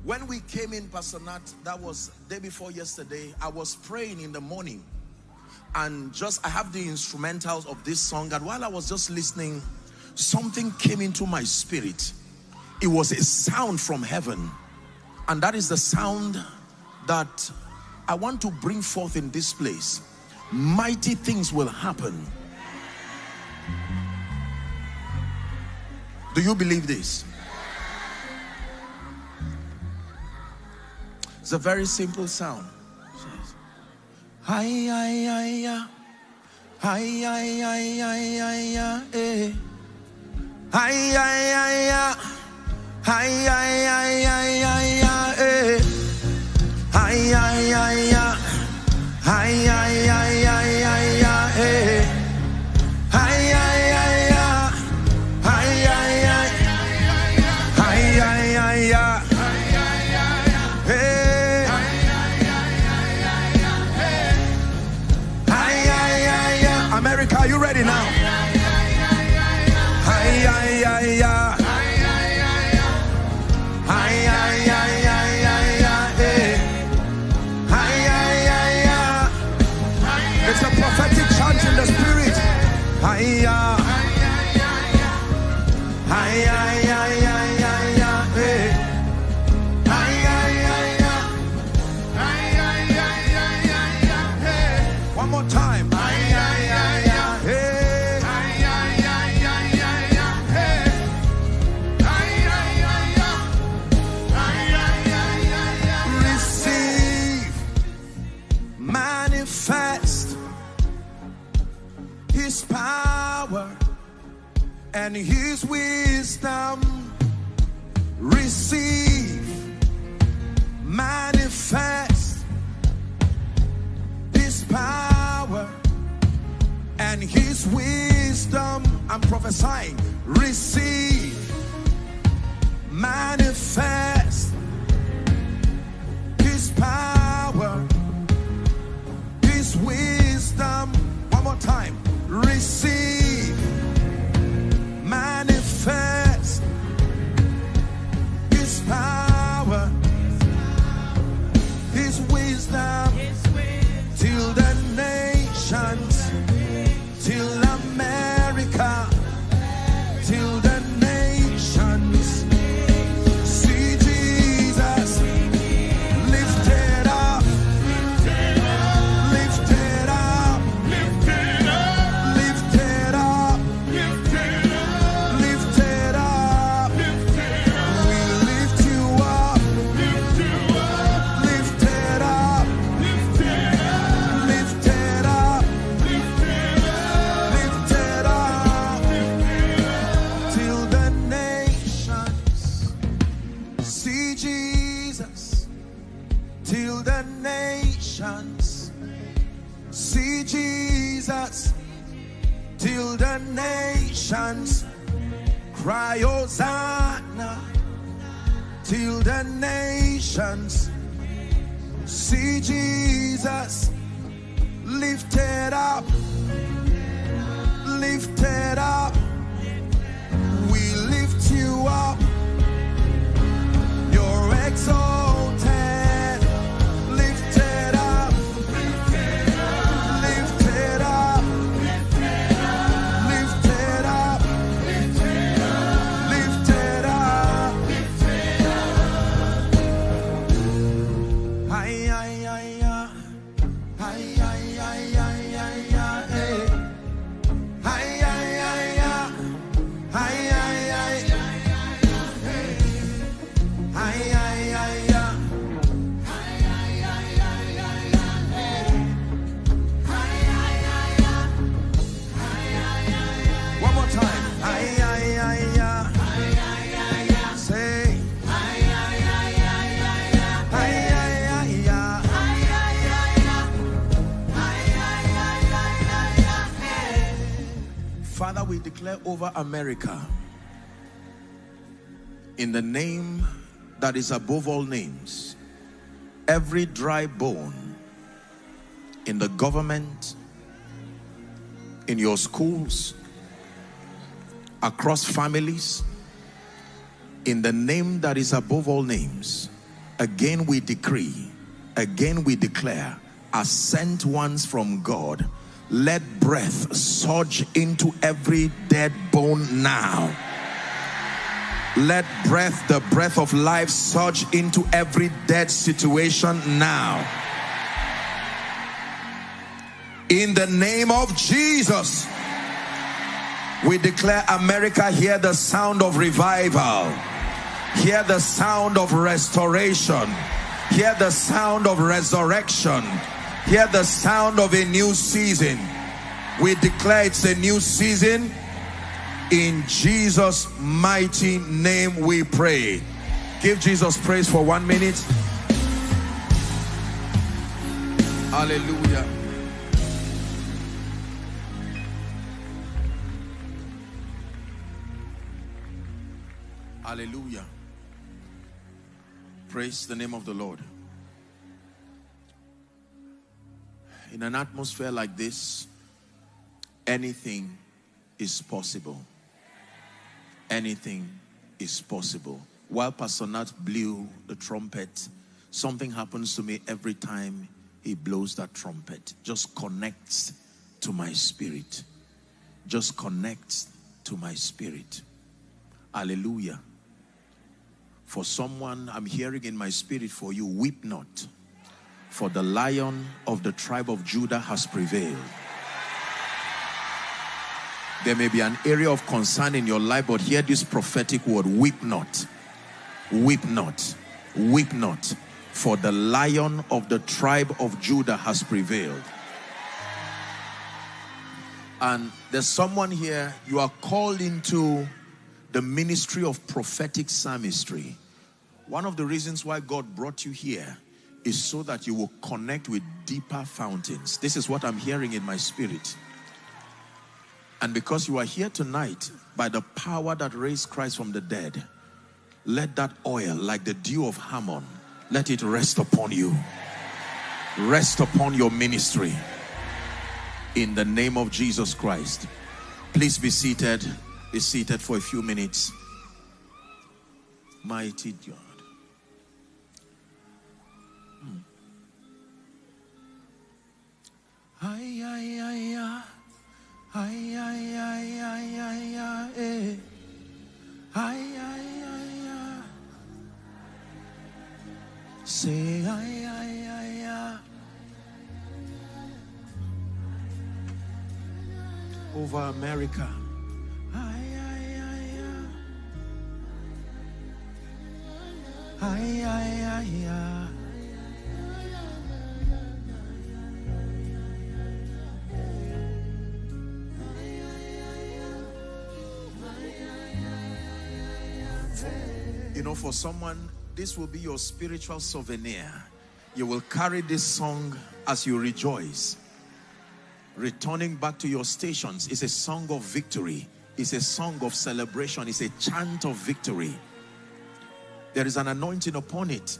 When we came in, Pastor Nat, that was day before yesterday, I was praying in the morning, and I have the instrumentals of this song, and while I was just listening, something came into my spirit. It was a sound from heaven, and that is the sound that I want to bring forth in this place. Mighty things will happen. Do you believe this? It's a very simple sound. Hi, hi, hi, hi, hi, hi, hi, hi, hi, eh. Hi, hi, hi, hi, hi, hi, hi, hi, hi, eh. Hi, hi, hi, hi, hi, hi, hi, hi, hi, eh. Hi, hi, hi, hi, hi, hi, hi, hi, hi, hi. America, are you ready now? Hi, hi, hi, hi. Hi, hi, hi, hi, hi, hi, hi, hi. It's a prophetic chant in the spirit. Hi, hi, hi, hi, hi, hi. One more time. Manifest His power and His wisdom. Receive, manifest His power and His wisdom. I'm prophesying. Receive, manifest His power, His wisdom. One more time. Receive, manifest His power, His wisdom, till the nations, till America, till the nations see Jesus lifted up, lifted up, lifted up, lifted up, lifted up. We lift you up, lifted up, lifted up, lifted up, till the nations see Jesus, till the nations see Jesus, till the nations cry Hosanna, till the nations see Jesus lifted up, lifted up. We lift you up. You're exalted, lifted up, lifted up, lifted up, lifted up, lifted up. Hi, hi, hi, hi, hi, hi, hi, hi, hi, eh. Hi, hi, hi, hi, hi, hi, hi. Hi, hi, hi, hi. One more time. Hi, hi, hi, hi. Say. Hi, hi, hi, hi. Father, we declare over America, in the name that is above all names, every dry bone in the government, in your schools, across families, in the name that is above all names, Again we decree, again we declare, as sent ones from God, let breath surge into every dead bone now. Let breath, the breath of life, surge into every dead situation now. In the name of Jesus, we declare, America, hear the sound of revival. Hear the sound of restoration. Hear the sound of resurrection. Hear the sound of a new season. We declare it's a new season. In Jesus' mighty name we pray. Give Jesus praise for 1 minute. Hallelujah. Hallelujah. Praise the name of the Lord. In an atmosphere like this, anything is possible. Anything is possible. While Pastor Nat blew the trumpet, something happens to me every time he blows that trumpet. Just connects to my spirit. Just connects to my spirit. Hallelujah. For someone, I'm hearing in my spirit for you, weep not, for the Lion of the tribe of Judah has prevailed. There may be an area of concern in your life, but hear this prophetic word: weep not, weep not, weep not, for the Lion of the tribe of Judah has prevailed. And there's someone here, you are called into the ministry of prophetic psalmistry. One of the reasons why God brought you here is so that you will connect with deeper fountains. This is what I'm hearing in my spirit. And because you are here tonight, by the power that raised Christ from the dead, let that oil, like the dew of Hammon, let it rest upon you. Rest upon your ministry. In the name of Jesus Christ. Please be seated. Be seated for a few minutes. Mighty God. Ay, ay, ay, ay. Ay, ay, ay, ay, ay, ay, ay, ay, ay, ay. Say ay, ay, ay, ay. Over America. Ay, ay, ay, ay. Ay, ay, ay, ay. You know, for someone, this will be your spiritual souvenir. You will carry this song as you rejoice. Returning back to your stations is a song of victory. It's a song of celebration. It's a chant of victory. There is an anointing upon it.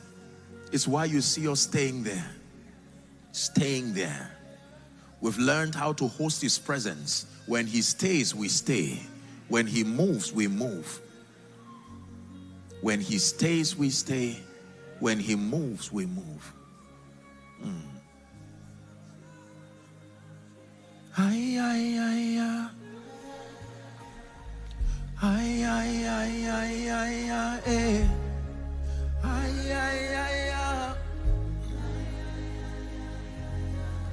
It's why you see us staying there. Staying there. We've learned how to host His presence. When He stays, we stay. When He moves, we move. When He stays, we stay. When He moves, we move. Ay, ay, ay, ay. Ay, ay, ay, ay, ay, ay. Ay, ay, ay, ay.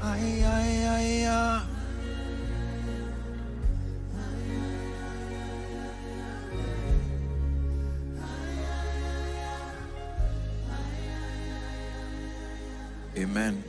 Ay, ay, ay, ay. Amen.